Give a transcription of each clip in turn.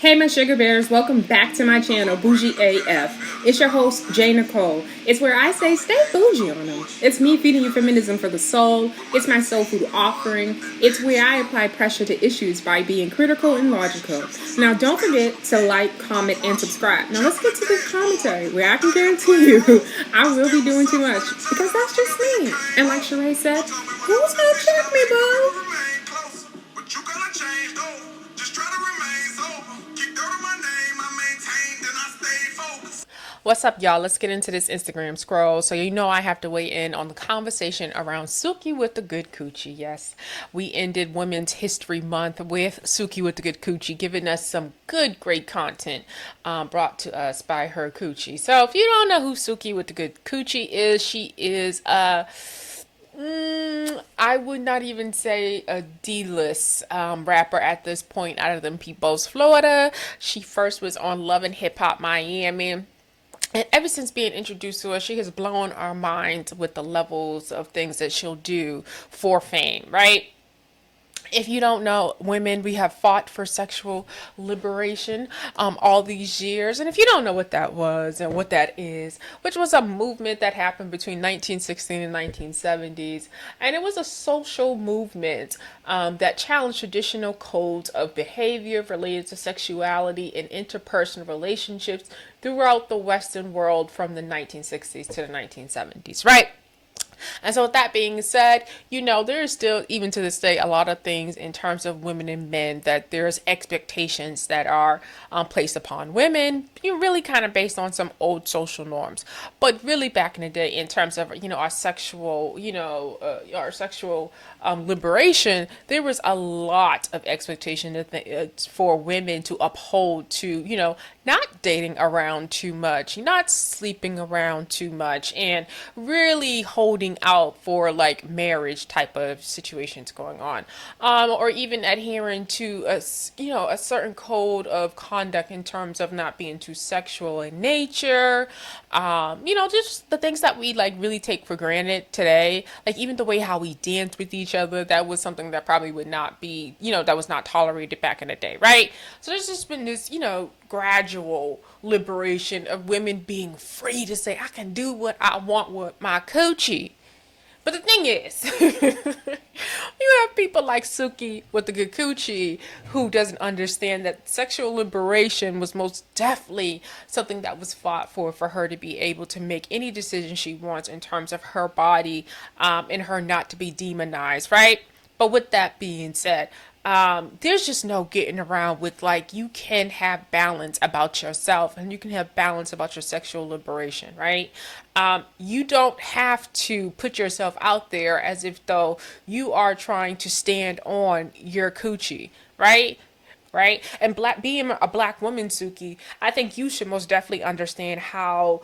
Hey my sugar bears, welcome back to my channel, Bougie AF. It's your host, CashApp. It's where I say stay bougie on them. It's me feeding you feminism for the soul. It's my soul food offering. It's where I apply pressure to issues by being critical and logical. Now don't forget to like, comment, and subscribe. Now let's get to the commentary where I can guarantee you I will be doing too much because that's just me. And like Sheree said, who's gonna check me, boo? What's up, y'all? Let's get into this Instagram scroll. So you know I have to weigh in on the conversation around Suki with the good coochie. Yes, we ended Women's History Month with Suki with the good coochie, giving us some good, great content brought to us by her coochie. So if you don't know who Suki with the good coochie is, she is I would not even say a D-list rapper at this point out of them peoples, Florida. She first was on Love and Hip Hop Miami. And ever since being introduced to her, she has blown our minds with the levels of things that she'll do for fame, right? If you don't know, women, we have fought for sexual liberation all these years. And if you don't know what that was and what that is, which was a movement that happened between 1916 and 1970s. And it was a social movement that challenged traditional codes of behavior related to sexuality and interpersonal relationships throughout the Western world from the 1960s to the 1970s, right? And so with that being said, you know, there is still, even to this day, a lot of things in terms of women and men that there's expectations that are placed upon women, you know, really kind of based on some old social norms. But really back in the day, in terms of, you know, our sexual, liberation, there was a lot of expectation for women to uphold to, you know, not dating around too much, not sleeping around too much, and really holding out for like marriage type of situations going on, or even adhering to a certain code of conduct in terms of not being too sexual in nature, just the things that we like really take for granted today, like even the way how we dance with each other. That was something that probably would not be, that was not tolerated back in the day, right? So there's just been this, gradual liberation of women being free to say, I can do what I want with my coochie. But the thing is, you have people like Suki with the good coochie who doesn't understand that sexual liberation was most definitely something that was fought for her to be able to make any decision she wants in terms of her body, and her not to be demonized, right? But with that being said, there's just no getting around with, like, you can have balance about yourself and you can have balance about your sexual liberation, right? You don't have to put yourself out there as if though you are trying to stand on your coochie, right? Right? And being a black woman, Suki, I think you should most definitely understand how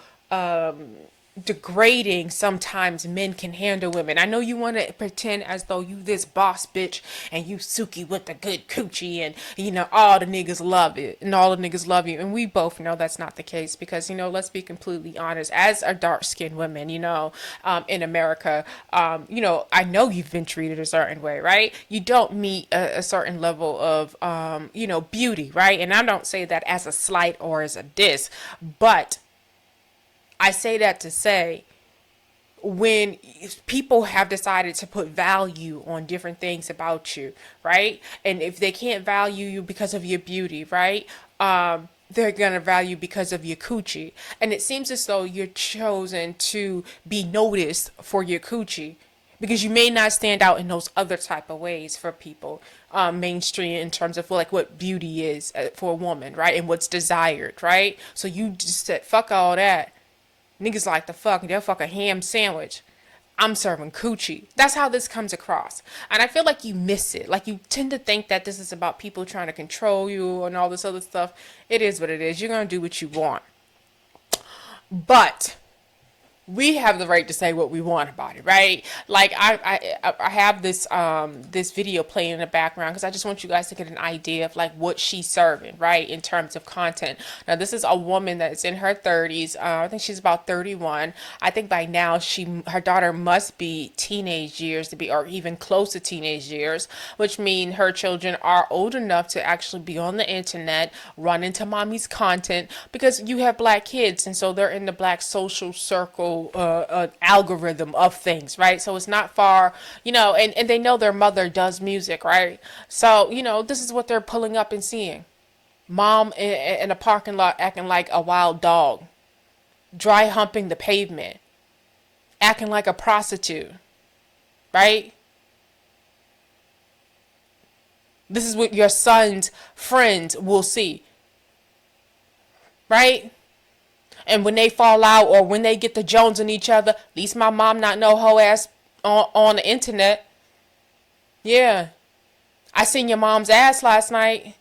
degrading sometimes men can handle women. I know you want to pretend as though you this boss bitch and you Suki with the good coochie and all the niggas love it and all the niggas love you, and we both know that's not the case because let's be completely honest, as a dark-skinned woman, in America, I know you've been treated a certain way, right? You don't meet a certain level of beauty, right? And I don't say that as a slight or as a diss, but I say that to say, when people have decided to put value on different things about you, right? And if they can't value you because of your beauty, right? They're going to value because of your coochie. And it seems as though you're chosen to be noticed for your coochie because you may not stand out in those other type of ways for people, mainstream, in terms of like what beauty is for a woman, right? And what's desired, right? So you just said, fuck all that. Niggas like to fuck, they'll fuck a ham sandwich. I'm serving coochie. That's how this comes across. And I feel like you miss it. Like you tend to think that this is about people trying to control you and all this other stuff. It is what it is. You're going to do what you want. But we have the right to say what we want about it, right? Like I have this video playing in the background because I just want you guys to get an idea of like what she's serving, right, in terms of content. Now this is a woman that's in her 30s. I think she's about 31. I think by now her daughter must be teenage years to be, or even close to teenage years, which mean her children are old enough to actually be on the internet, run into mommy's content, because you have black kids, and so they're in the black social circle algorithm of things, right? So it's not far, and they know their mother does music, right? So, this is what they're pulling up and seeing. Mom in a parking lot acting like a wild dog, dry humping the pavement, acting like a prostitute, right? This is what your son's friends will see, right? And when they fall out or when they get the Jones on each other, at least my mom not no hoe ass on the internet. Yeah. I seen your mom's ass last night.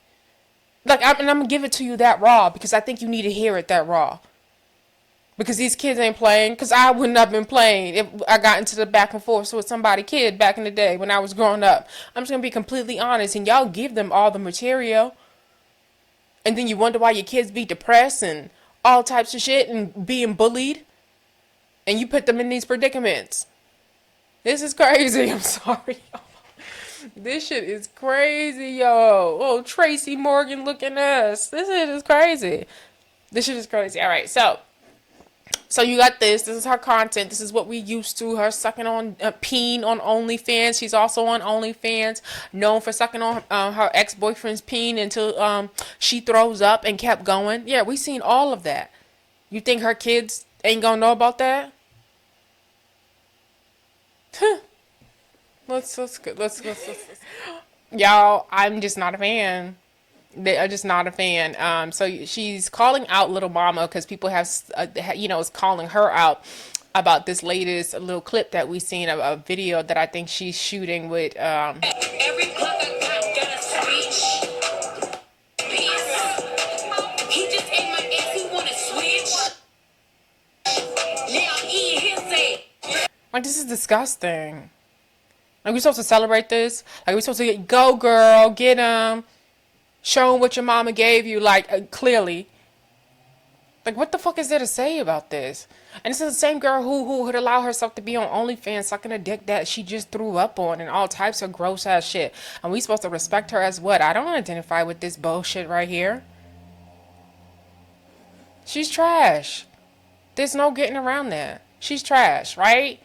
Like, I'm going to give it to you that raw because I think you need to hear it that raw. Because these kids ain't playing. Because I wouldn't have been playing if I got into the back and forth with somebody kid back in the day when I was growing up. I'm just going to be completely honest. And y'all give them all the material. And then you wonder why your kids be depressed and all types of shit and being bullied, and you put them in these predicaments. This is crazy. I'm sorry, y'all. This shit is crazy, yo. Oh, Tracy Morgan looking ass. This shit is crazy. This shit is crazy. All right, so you got this. This is her content. This is what we used to. Her sucking on peen on OnlyFans. She's also on OnlyFans, known for sucking on her ex-boyfriend's peen until she throws up and kept going. Yeah, we seen all of that. You think her kids ain't gonna know about that? Let's. Y'all, I'm just not a fan. They are just not a fan. So she's calling out Little Mama because people have, is calling her out about this latest little clip that we seen, a video that I think she's shooting with. Every club I got a switch. He just ate my ass. He wanna switch. Now eat his ass. Like, this is disgusting. Like, we supposed to celebrate this? Like, we supposed to go, girl, get him. Show what your mama gave you, like, clearly. Like, what the fuck is there to say about this? And this is the same girl who would allow herself to be on OnlyFans sucking a dick that she just threw up on and all types of gross ass shit. And we supposed to respect her as what? I don't identify with this bullshit right here. She's trash. There's no getting around that. She's trash, right?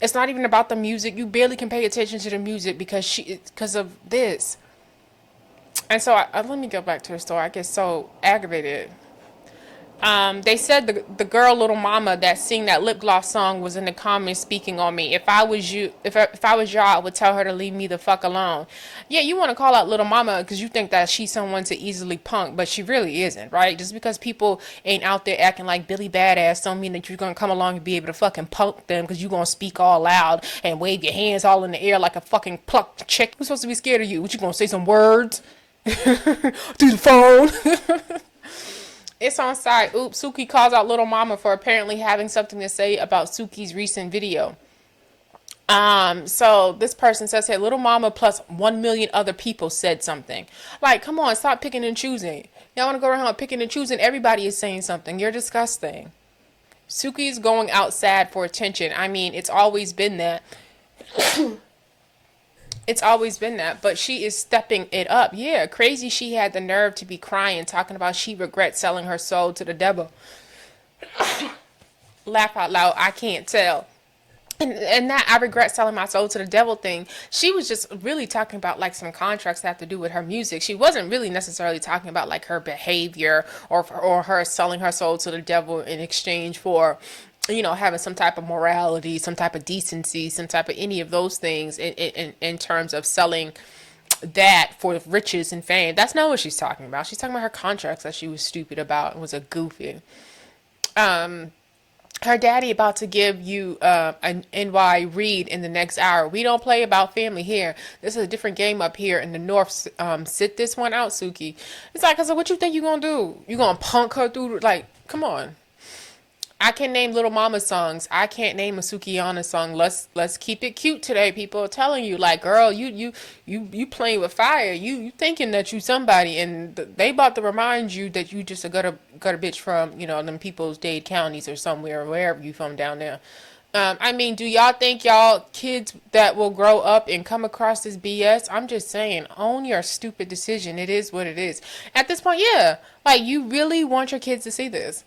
It's not even about the music. You barely can pay attention to the music because of this. And so let me go back to the story. I get so aggravated. They said the girl Little Mama that sing that lip gloss song was in the comments speaking on me. If I was you, if I was y'all, I would tell her to leave me the fuck alone. Yeah, you want to call out Little Mama because you think that she's someone to easily punk, but she really isn't, right? Just because people ain't out there acting like Billy Badass don't mean that you're gonna come along and be able to fucking punk them because you're gonna speak all loud and wave your hands all in the air like a fucking plucked chick. Who's supposed to be scared of you? What, you gonna say some words through the phone? It's on site. Oops, Suki calls out Little Mama for apparently having something to say about Suki's recent video. So this person says, hey, Little Mama plus 1 million other people said something. Like, come on, stop picking and choosing. Y'all want to go around picking and choosing? Everybody is saying something. You're disgusting. Suki's going out sad for attention. I mean, it's always been that. It's always been that, but she is stepping it up. Yeah, crazy she had the nerve to be crying, talking about she regrets selling her soul to the devil. Laugh out loud, I can't tell. And that I regret selling my soul to the devil thing, she was just really talking about like some contracts that have to do with her music. She wasn't really necessarily talking about like her behavior or her selling her soul to the devil in exchange for, you know, having some type of morality, some type of decency, some type of any of those things in terms of selling that for riches and fame. That's not what she's talking about. She's talking about her contracts that she was stupid about and was a goofy. Her daddy about to give you an NY read in the next hour. We don't play about family here. This is a different game up here in the north. Sit this one out, Suki. It's like, so what you think you gonna do? You gonna punk her through? Like, come on. I can name Little Mama songs. I can't name a Sukiana song. Let's keep it cute today. People are telling you like, girl, you playing with fire. You thinking that you somebody, and they about to remind you that you just a gutter bitch from them people's Dade counties or somewhere, wherever you from down there. I mean, do y'all think y'all kids that will grow up and come across this BS? I'm just saying, own your stupid decision. It is what it is. At this point, yeah, like you really want your kids to see this.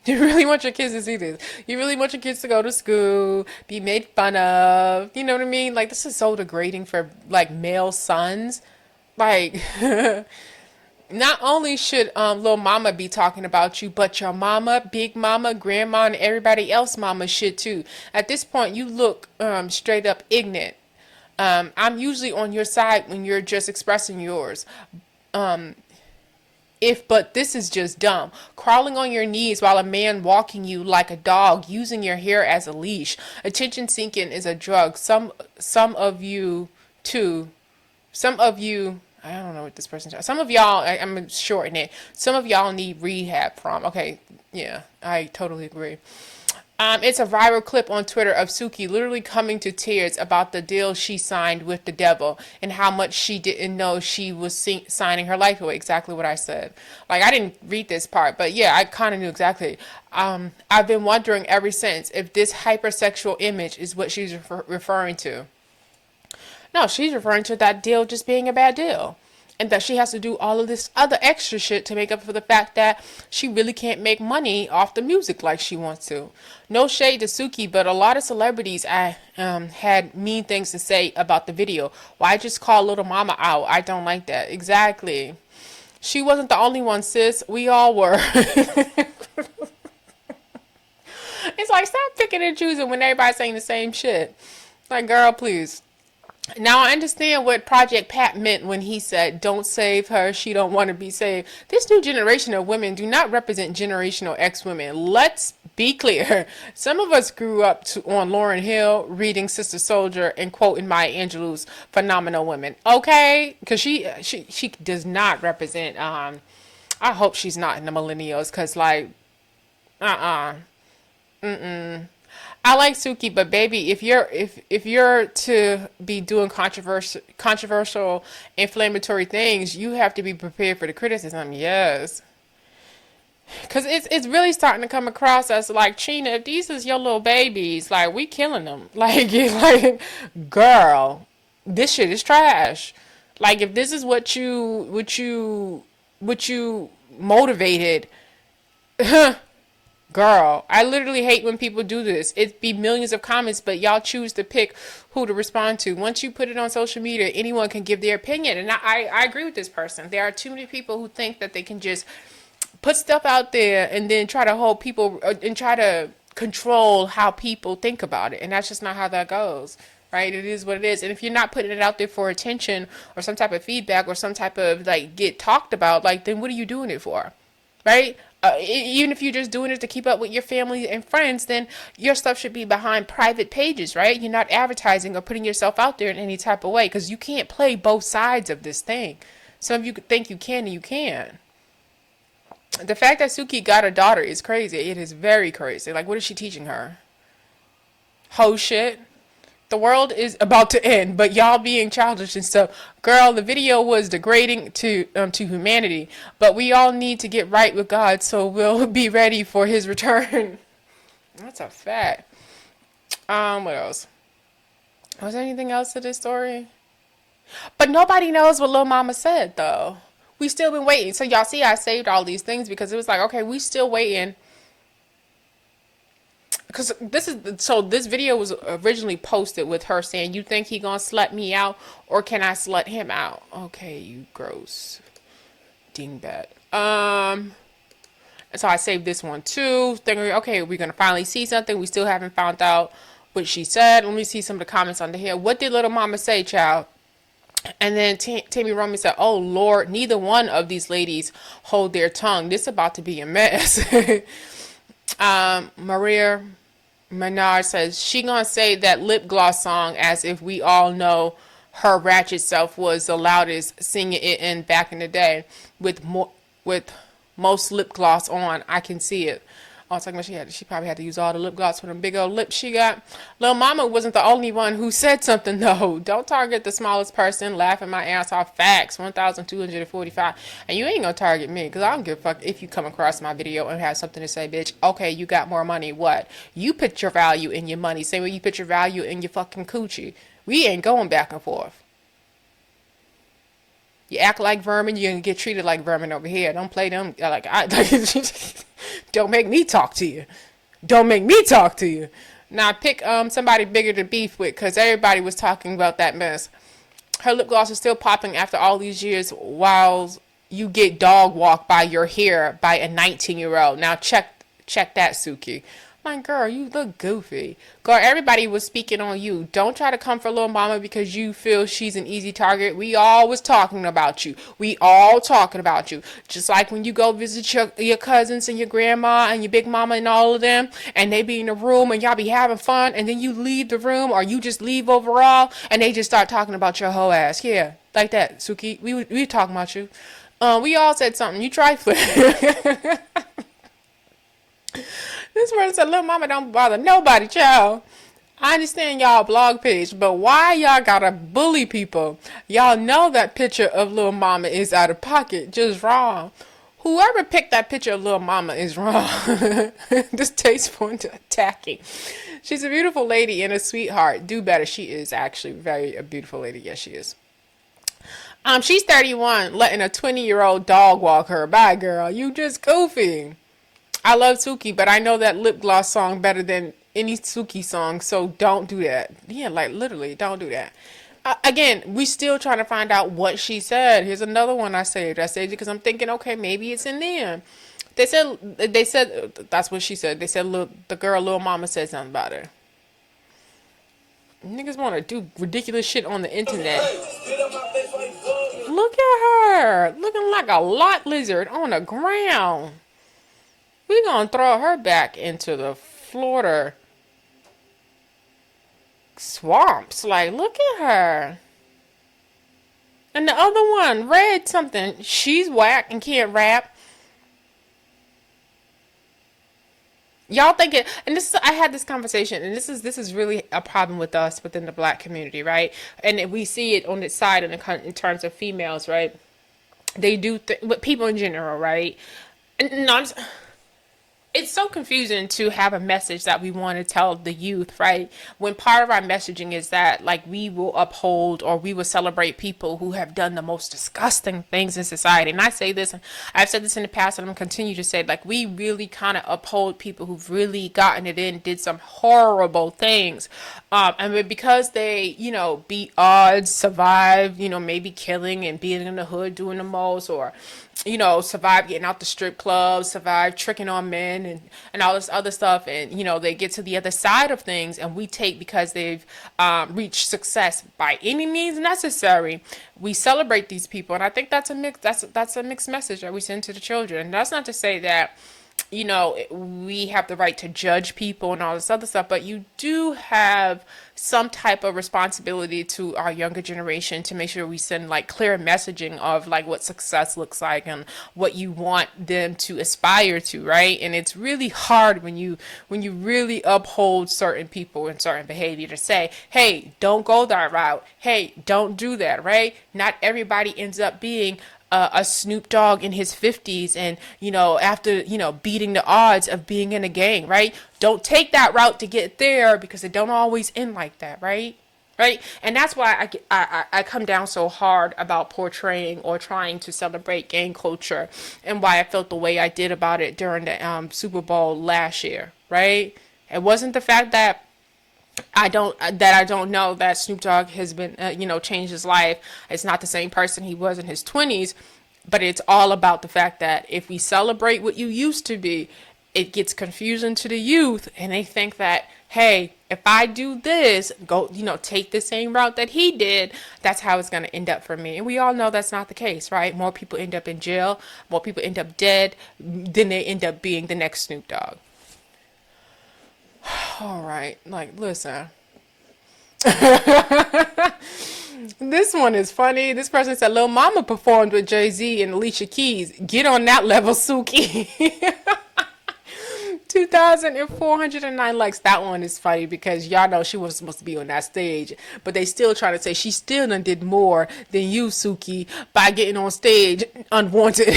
You really want your kids to see this. You really want your kids to go to school, be made fun of. You know what I mean? Like, this is so degrading for, like, male sons. Like, not only should little mama be talking about you, but your mama, big mama, grandma, and everybody else mama should too. At this point, you look straight up ignorant. I'm usually on your side when you're just expressing yours. But this is just dumb. Crawling on your knees while a man walking you like a dog, using your hair as a leash. Attention seeking is a drug. Some of you too. Some of you, I don't know what this person's. Some of y'all, I'm shortening it. Some of y'all need rehab from. Okay, yeah, I totally agree. It's a viral clip on Twitter of Suki literally coming to tears about the deal she signed with the devil and how much she didn't know she was signing her life away. Exactly what I said. Like, I didn't read this part, but yeah, I kind of knew exactly. I've been wondering ever since if this hypersexual image is what she's referring to. No, she's referring to that deal just being a bad deal. And that she has to do all of this other extra shit to make up for the fact that she really can't make money off the music like she wants to. No shade to Suki, but a lot of celebrities had mean things to say about the video. Why just call Little Mama out? I don't like that. Exactly. She wasn't the only one, sis. We all were. It's like, stop picking and choosing when everybody's saying the same shit. Like, girl, please. Now I understand what Project Pat meant when he said, don't save her, she don't want to be saved. This new generation of women do not represent generational ex-women. Let's be clear. Some of us grew up on Lauryn Hill, reading Sister Soldier, and quoting Maya Angelou's Phenomenal Women. Okay? Because she does not represent, I hope she's not in the millennials, because like, I like Suki, but baby, if you're to be doing controversial, inflammatory things, you have to be prepared for the criticism. Yes, because it's really starting to come across as like, China, if these is your little babies, like, we killing them. Like, like, girl, this shit is trash. Like, if this is what you motivated. Girl, I literally hate when people do this. It'd be millions of comments, but y'all choose to pick who to respond to. Once you put it on social media, anyone can give their opinion. And I agree with this person. There are too many people who think that they can just put stuff out there and then try to hold people and try to control how people think about it. And that's just not how that goes. Right? It is what it is. And if you're not putting it out there for attention or some type of feedback or some type of like get talked about, like, then what are you doing it for? Right? Even if you're just doing it to keep up with your family and friends, then your stuff should be behind private pages, right? You're not advertising or putting yourself out there in any type of way, because you can't play both sides of this thing. Some of you think you can and you can't. The fact that Suki got a daughter is crazy. It is very crazy. Like, what is she teaching her? Ho shit. The world is about to end, but y'all being childish and stuff. Girl, the video was degrading to humanity, but we all need to get right with God, so we'll be ready for his return. That's a fact. What else? Was there anything else to this story? But nobody knows what Lil Mama said, though. We still been waiting. So y'all see I saved all these things because it was like, okay, we still waiting. Because this video was originally posted with her saying, you think he gonna slut me out or can I slut him out? Okay, you gross dingbat. And so I saved this one too, thinking, okay, we're gonna finally see something. We still haven't found out what she said. Let me see some of the comments under here. What did Little Mama say, child? And then Tammy Romy said, oh Lord, neither one of these ladies hold their tongue. This about to be a mess. Maria Menard says she gonna say that lip gloss song as if we all know her ratchet self was the loudest singing it in back in the day with most lip gloss on. I can see it. I was talking about she probably had to use all the lip gloss for them big old lips she got. Lil Mama wasn't the only one who said something though. Don't target the smallest person. Laughing my ass off. Facts. 1,245. And you ain't gonna target me because I don't give a fuck if you come across my video and have something to say, bitch. Okay, you got more money. What? You put your value in your money. Same way you put your value in your fucking coochie. We ain't going back and forth. You act like vermin, you're gonna get treated like vermin over here. Don't play them don't make me talk to you. Don't make me talk to you. Now pick somebody bigger to beef with, because everybody was talking about that mess. Her lip gloss is still popping after all these years, while you get dog walked by your hair by a 19-year-old. Now check that, Suki. Like, girl, you look goofy. Girl, everybody was speaking on you. Don't try to come for Lil Mama because you feel she's an easy target. We all was talking about you. We all talking about you. Just like when you go visit your cousins and your grandma and your big mama and all of them, and they be in the room and y'all be having fun, and then you leave the room or you just leave overall, and they just start talking about your whole ass. Yeah, like that, Suki. We talking about you. We all said something. You trifling. This person said, Lil Mama don't bother nobody, child. I understand y'all blog page, but why y'all gotta bully people? Y'all know that picture of Lil Mama is out of pocket, just wrong. Whoever picked that picture of Lil Mama is wrong. Distasteful and attacking. She's a beautiful lady and a sweetheart. Do better. She is actually a beautiful lady. Yes, she is. She's 31, letting a 20-year-old dog walk her. Bye, girl. You just goofy. I love Suki, but I know that lip gloss song better than any Suki song, so don't do that. Yeah, like literally, don't do that. Again, we still trying to find out what she said. Here's another one I saved. I saved it because I'm thinking, okay, maybe it's in there. They said that's what she said. They said the girl Lil Mama said something about her. Niggas want to do ridiculous shit on the internet. Look at her, looking like a lot lizard on the ground. We're going to throw her back into the Florida swamps. Like, look at her. And the other one, Red something. She's whack and can't rap. Y'all think it, and I had this conversation, and this is really a problem with us within the black community, right? And we see it on its side in terms of females, right? They do, with people in general, right? And not... It's so confusing to have a message that we want to tell the youth, right? When part of our messaging is that, like, we will uphold or we will celebrate people who have done the most disgusting things in society. And I say this, and I've said this in the past, and I'm going to continue to say, like, we really kind of uphold people who've really gotten it in, did some horrible things. And because they, beat odds, survived, maybe killing and being in the hood doing the most, or survive getting out the strip clubs, survive tricking on men and all this other stuff. And, they get to the other side of things, and we take, because they've reached success by any means necessary, we celebrate these people. And I think that's a mixed message that we send to the children. And that's not to say that, we have the right to judge people and all this other stuff, but you do have some type of responsibility to our younger generation to make sure we send like clear messaging of like what success looks like and what you want them to aspire to, right? And it's really hard when you really uphold certain people and certain behavior to say, hey, don't go that route. Hey, don't do that, right? Not everybody ends up being a Snoop Dogg in his 50s and, after, beating the odds of being in a gang, right? Don't take that route to get there, because it don't always end like that, right? Right? And that's why I come down so hard about portraying or trying to celebrate gang culture, and why I felt the way I did about it during the Super Bowl last year, right? It wasn't the fact that I don't know that Snoop Dogg has been, changed his life. It's not the same person he was in his 20s, but it's all about the fact that if we celebrate what you used to be, it gets confusing to the youth, and they think that, hey, if I do this, go, take the same route that he did, that's how it's going to end up for me. And we all know that's not the case, right? More people end up in jail, more people end up dead, than they end up being the next Snoop Dogg. All right, like, listen. This one is funny. This person said, Lil Mama performed with Jay-Z and Alicia Keys. Get on that level, Suki. 2,409 likes. That one is funny because y'all know she wasn't supposed to be on that stage, but they still trying to say she still done did more than you, Suki, by getting on stage unwanted.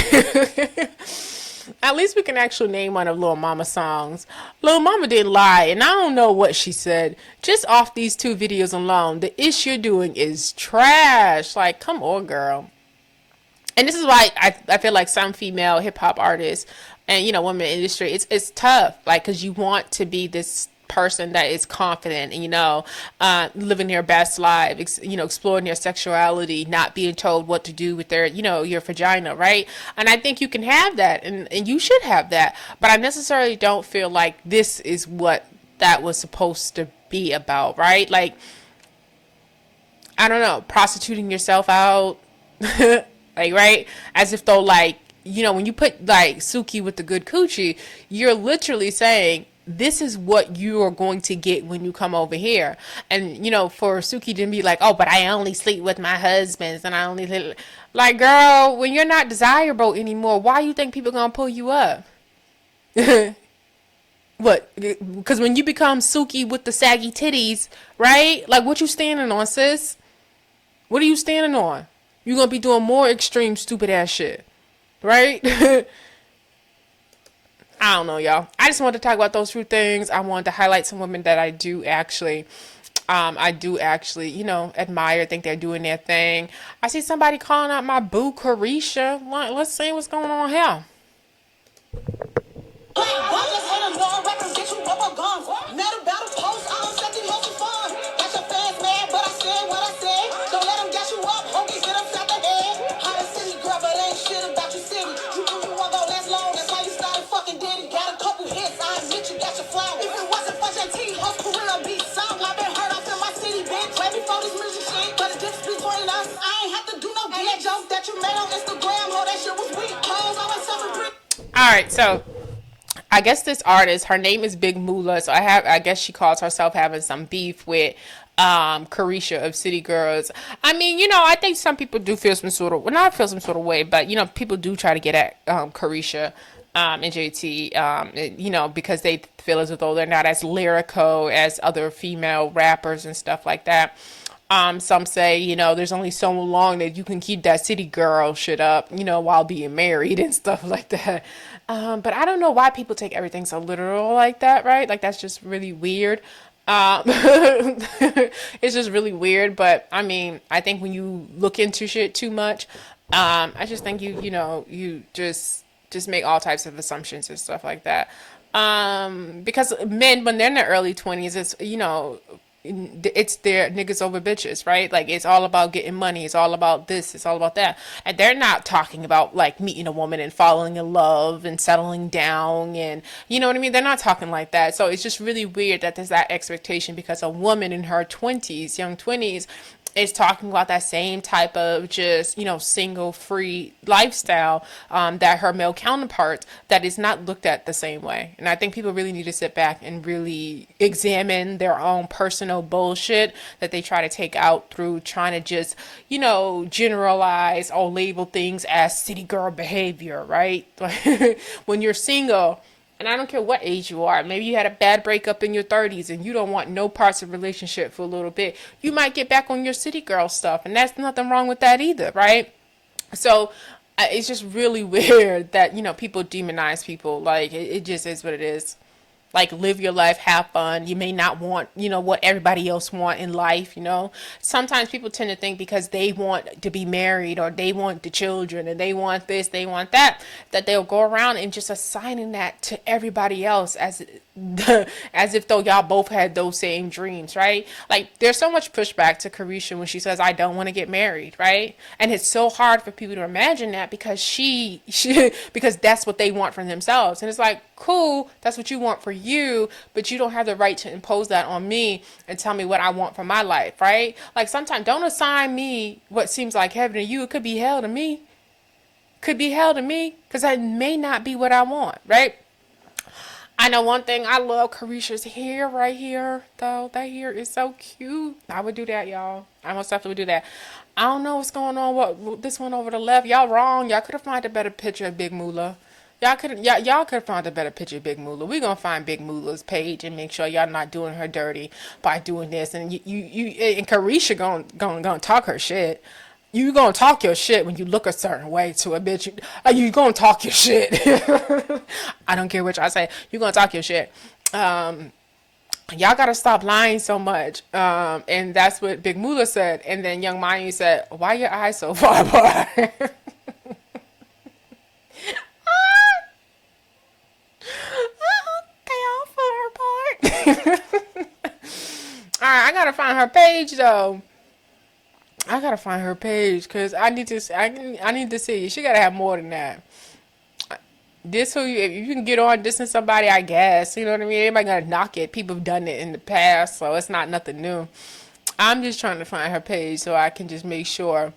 At least we can actually name one of Lil Mama's songs. Lil Mama didn't lie, and I don't know what she said. Just off these two videos alone, the ish you're doing is trash. Like, come on, girl. And this is why I feel like some female hip hop artists and, you know, women in the industry, it's tough. Like, because you want to be this person that is confident and, you know, living their best life, you know, exploring their sexuality, not being told what to do with their, you know, your vagina, right? And I think you can have that and you should have that. But I necessarily don't feel like this is what that was supposed to be about, right? Like, I don't know, prostituting yourself out. Like, right? As if though, like, you know, when you put, like, Suki with the good coochie, you're literally saying, this is what you are going to get when you come over here. And, you know, for Suki to be like, oh, but I only sleep with my husbands and I only... Like, girl, when you're not desirable anymore, why you think people gonna pull you up? What? Because when you become Suki with the saggy titties, right? Like, what you standing on, sis? What are you standing on? You're going to be doing more extreme stupid ass shit. Right? I don't know, y'all. I just wanted to talk about those few things. I wanted to highlight some women that I do actually, you know, admire, think they're doing their thing. I see somebody calling out my boo, Carisha. Let's see what's going on here. All right, so I guess this artist, her name is Big Mulla, so I guess she calls herself having some beef with Carisha of City Girls. I mean, you know, I think some people do feel some sort of, well, not feel some sort of way, but, you know, people do try to get at Carisha and JT, you know, because they feel as though they're not as lyrical as other female rappers and stuff like that. Some say, you know, there's only so long that you can keep that city girl shit up, you know, while being married and stuff like that. But I don't know why people take everything so literal like that, right? Like, that's just really weird. It's just really weird. But I mean, I think when you look into shit too much, I just think you know, you just make all types of assumptions and stuff like that. Because men, when they're in their early 20s, it's, you know, it's their niggas over bitches, right? Like, it's all about getting money. It's all about this. It's all about that. And they're not talking about, like, meeting a woman and falling in love and settling down and, you know what I mean? They're not talking like that. So it's just really weird that there's that expectation because a woman in her 20s, young 20s, is talking about that same type of just, you know, single free lifestyle that her male counterparts, that is not looked at the same way. And I think people really need to sit back and really examine their own personal bullshit that they try to take out through trying to just, you know, generalize or label things as city girl behavior, right? When you're single, and I don't care what age you are. Maybe you had a bad breakup in your 30s and you don't want no parts of relationship for a little bit. You might get back on your city girl stuff, and that's nothing wrong with that either, right? So it's just really weird that, you know, people demonize people. Like, it just is what it is. Like, live your life, have fun. You may not want, you know, what everybody else want in life, you know. Sometimes people tend to think because they want to be married or they want the children and they want this, they want that, that they'll go around and just assigning that to everybody else as as if though y'all both had those same dreams, right? Like, there's so much pushback to Carisha when she says, I don't want to get married, right? And it's so hard for people to imagine that because she because that's what they want for themselves. And it's like, cool, that's what you want for you, but you don't have the right to impose that on me and tell me what I want for my life, right? Like, sometimes don't assign me what seems like heaven to you. It could be hell to me. Could be hell to me because that may not be what I want, right? I know one thing, I love Carisha's hair right here, though. That hair is so cute. I would do that, y'all. I most definitely would do that. I don't know what's going on with this one over the left. Y'all wrong. Y'all could have found a better picture of Big Mulla. Y'all could find a better picture of Big Mulla. We gonna find Big Mulla's page and make sure y'all not doing her dirty by doing this. And and Carisha gonna talk her shit. You gonna talk your shit when you look a certain way to a bitch. You gonna talk your shit. I don't care what I say. You gonna talk your shit. Y'all gotta stop lying so much. And that's what Big Mulla said. And then Young Mayu said, "Why your eyes so far apart?" They all for her part. All right, I gotta find her page though. I gotta find her page because I need to see. She gotta have more than that. This who you, if you can get on dissing somebody, I guess. You know what I mean? Everybody gonna knock it. People have done it in the past, so it's not nothing new. I'm just trying to find her page so I can just make sure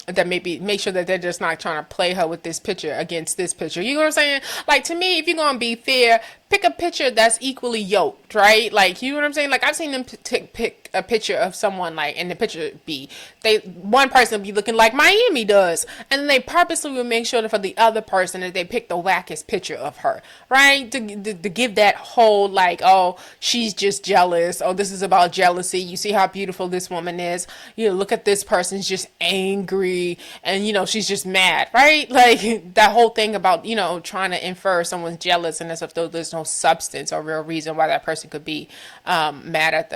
that maybe make sure that they're just not trying to play her with this picture against this picture. You know what I'm saying? Like to me, if you're gonna be fair, pick a picture that's equally yoked, right? Like you know what I'm saying? Like I've seen them pick a picture of someone like, and the picture be they one person be looking like Miami does, and then they purposely will make sure that for the other person that they pick the wackest picture of her, right? To give that whole like, oh, she's just jealous. Oh, this is about jealousy. You see how beautiful this woman is. You know, look at this person's just angry, and you know she's just mad, right? Like that whole thing about trying to infer someone's jealous and as if there's no substance or real reason why that person could be mad at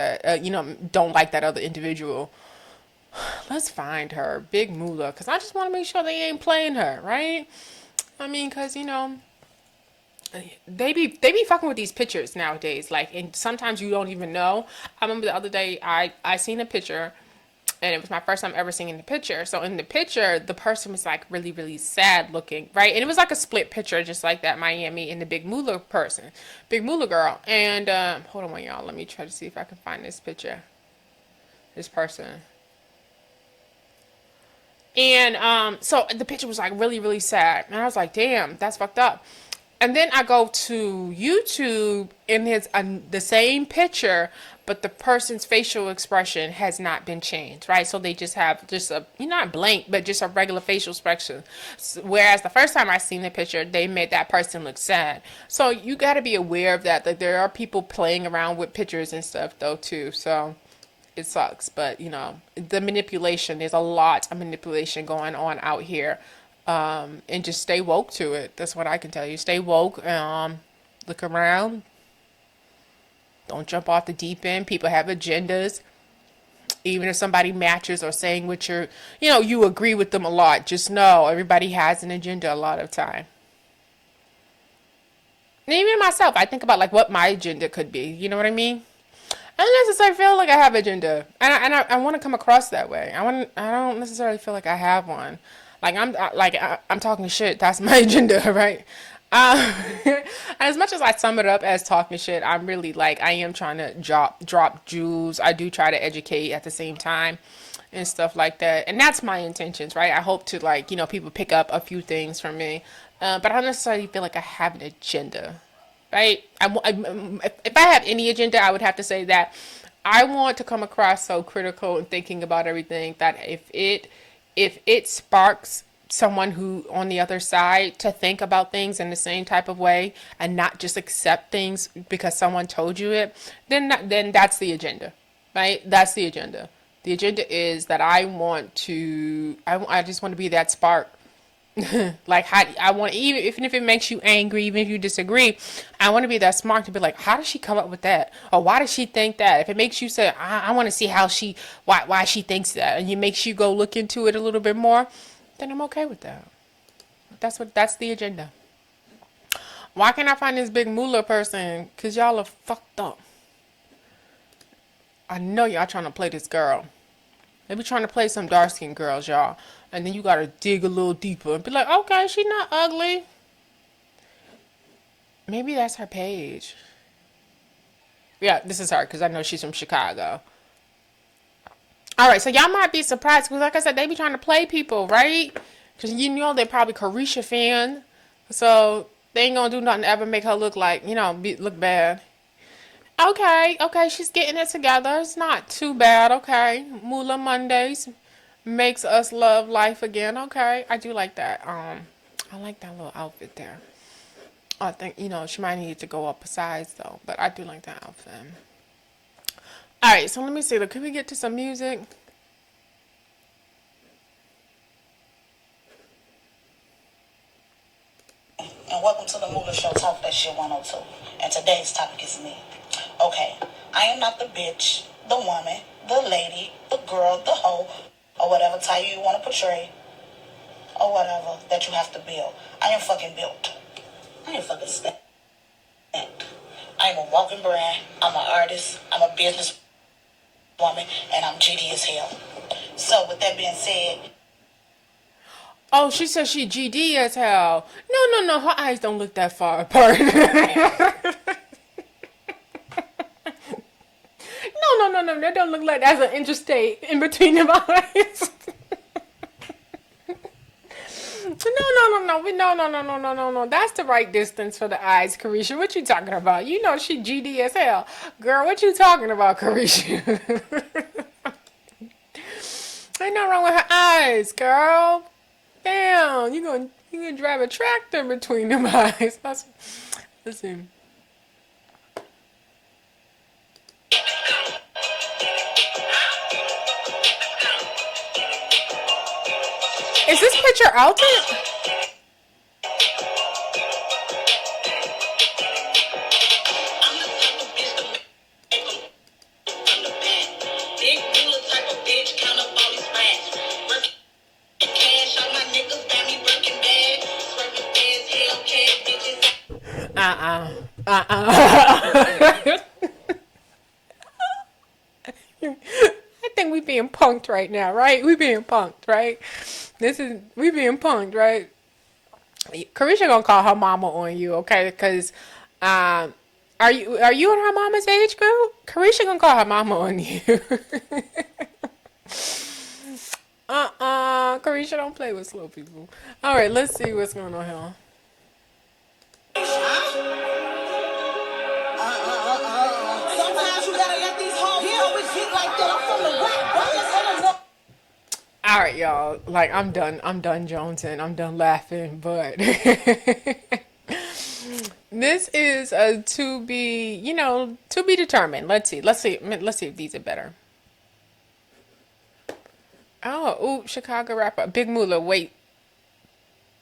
don't like that other individual. Let's find her, Big Mulla, because I just want to make sure they ain't playing her, right? I mean, because they be fucking with these pictures nowadays, like, and sometimes you don't even know. I remember the other day I seen a picture, and it was my first time ever seeing the picture. So in the picture, the person was like really, really sad looking, right? And it was like a split picture, just like that Miami and the Big Mulla person, Big Mulla girl. And hold on, y'all. Let me try to see if I can find this picture, this person. And so the picture was like really, really sad, and I was like, damn, that's fucked up. And then I go to YouTube and it's the same picture, but the person's facial expression has not been changed, right? So they just have just a, not blank, but just a regular facial expression. Whereas the first time I seen the picture, they made that person look sad. So you got to be aware of that. Like there are people playing around with pictures and stuff though too. So it sucks, but the manipulation, there's a lot of manipulation going on out here. And just stay woke to it. That's what I can tell you. Stay woke. Look around. Don't jump off the deep end. People have agendas. Even if somebody matches or saying what you agree with them a lot. Just know everybody has an agenda a lot of time. And even myself, I think about like what my agenda could be. You know what I mean? I don't necessarily feel like I have agenda, and I want to come across that way. I don't necessarily feel like I have one. Like I'm talking shit. That's my agenda, right? Um, as much as I sum it up as talking shit, I'm really like I am trying to drop jewels. I do try to educate at the same time and stuff like that, and that's my intentions, right? I hope to like people pick up a few things from me, but I don't necessarily feel like I have an agenda, right? If I have any agenda, I would have to say that I want to come across so critical and thinking about everything that if it sparks someone who on the other side to think about things in the same type of way and not just accept things because someone told you it, then that's the agenda, right? That's the agenda. The agenda is that I just want to be that spark. Like how I want, even if it makes you angry, even if you disagree, I want to be that smart to be like, how does she come up with that, or why does she think that? If it makes you say, I want to see why she thinks that, and it makes you go look into it a little bit more, then I'm okay with that. That's the agenda. Why can't I find this Big Mulla person? Cause y'all are fucked up. I know y'all trying to play this girl. They be trying to play some dark skinned girls, y'all. And then you gotta dig a little deeper and be like, okay, she's not ugly. Maybe that's her page. Yeah, this is her because I know she's from Chicago. All right, so y'all might be surprised because, like I said, they be trying to play people, right? Because they're probably Carisha fan, so they ain't gonna do nothing to ever make her look like look bad. Okay, she's getting it together. It's not too bad. Okay, Mulla Mondays makes us love life again. Okay, I do like that. I like that little outfit there. I think, she might need to go up a size though, but I do like that outfit. All right, so let me see. Can we get to some music? And welcome to the Mulla Show, Talk That Shit 102. And today's topic is me. Okay, I am not the bitch, the woman, the lady, the girl, the hoe, or whatever title you want to portray, or whatever that you have to build. I am fucking built. I am fucking stacked. I am a walking brand. I'm an artist. I'm a business woman, and I'm GD as hell. So with that being said, Oh, she says she GD as hell. No. Her eyes don't look that far apart. No. That don't look like that's an interstate in between them eyes. No. That's the right distance for the eyes, Carisha. What you talking about? You know she GD as hell. Girl, what you talking about, Carisha? Ain't nothing wrong with her eyes, girl. Damn, you gonna drive a tractor between them eyes. Listen. Is this picture out there? I think we being punked right now, right? We being punked, right? We being punked, right? Carisha gonna call her mama on you, okay? Because, are you in her mama's age group? Carisha gonna call her mama on you. Carisha, don't play with slow people. All right, let's see what's going on here. Sometimes you gotta let these hoes always get like that. I'm from the whack. All right, y'all. Like, I'm done jonesing. I'm done laughing. But this is to be determined. Let's see if these are better. Oh, Chicago rapper Big Mulla. Wait,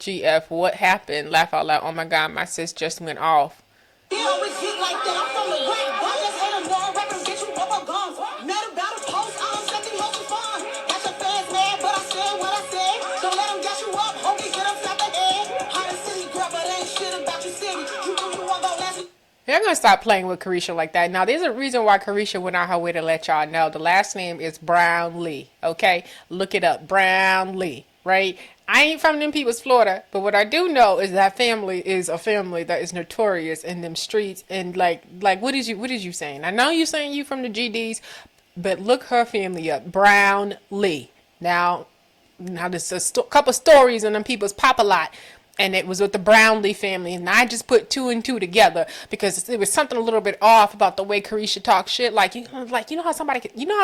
GF, what happened? Laugh out loud. Oh my God, my sis just went off. They always get like that. I'm from the whack. Why just hit them down? Rappers get you bubble gums. Mad about a post. I'm second most fun. Got your fans mad, but I said what I said. Don't let them gas you up. Hope you get them slap the head. High city girl, but ain't shit about your city. You do you want go last. They're gonna stop playing with Carisha like that. Now, there's a reason why Carisha went out her way to let y'all know. The last name is Brownlee. Okay, look it up, Brownlee. Right? I ain't from them people's Florida, but what I do know is that family is a family that is notorious in them streets. And like what is you saying? I know you saying you from the GDs, but look her family up, Brownlee. Now there's a couple stories on them people's pop a lot. And it was with the Brownlee family, and I just put two and two together because there was something a little bit off about the way Carisha talks shit. Like you know how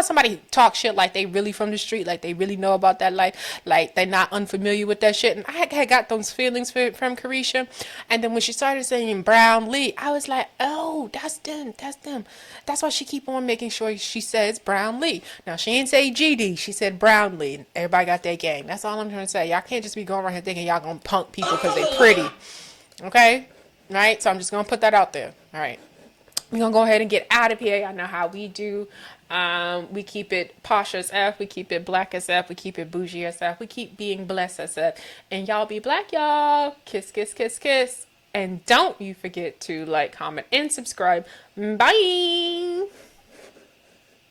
somebody talks shit like they really from the street, like they really know about that life, like they're not unfamiliar with that shit. And I had got those feelings from Carisha, and then when she started saying Brownlee, I was like, oh, that's them. That's why she keep on making sure she says Brownlee. Now she didn't say GD, she said Brownlee. Everybody got their game. That's all I'm trying to say. Y'all can't just be going around here thinking y'all gonna punk people because they pretty. Okay? Right? So I'm just going to put that out there. All right. We're going to go ahead and get out of here. Y'all know how we do. We keep it Posh as F. We keep it black as F. We keep it bougie as F. We keep being blessed as F. And y'all be black, y'all. Kiss, kiss, kiss, kiss. And don't you forget to like, comment, and subscribe. Bye.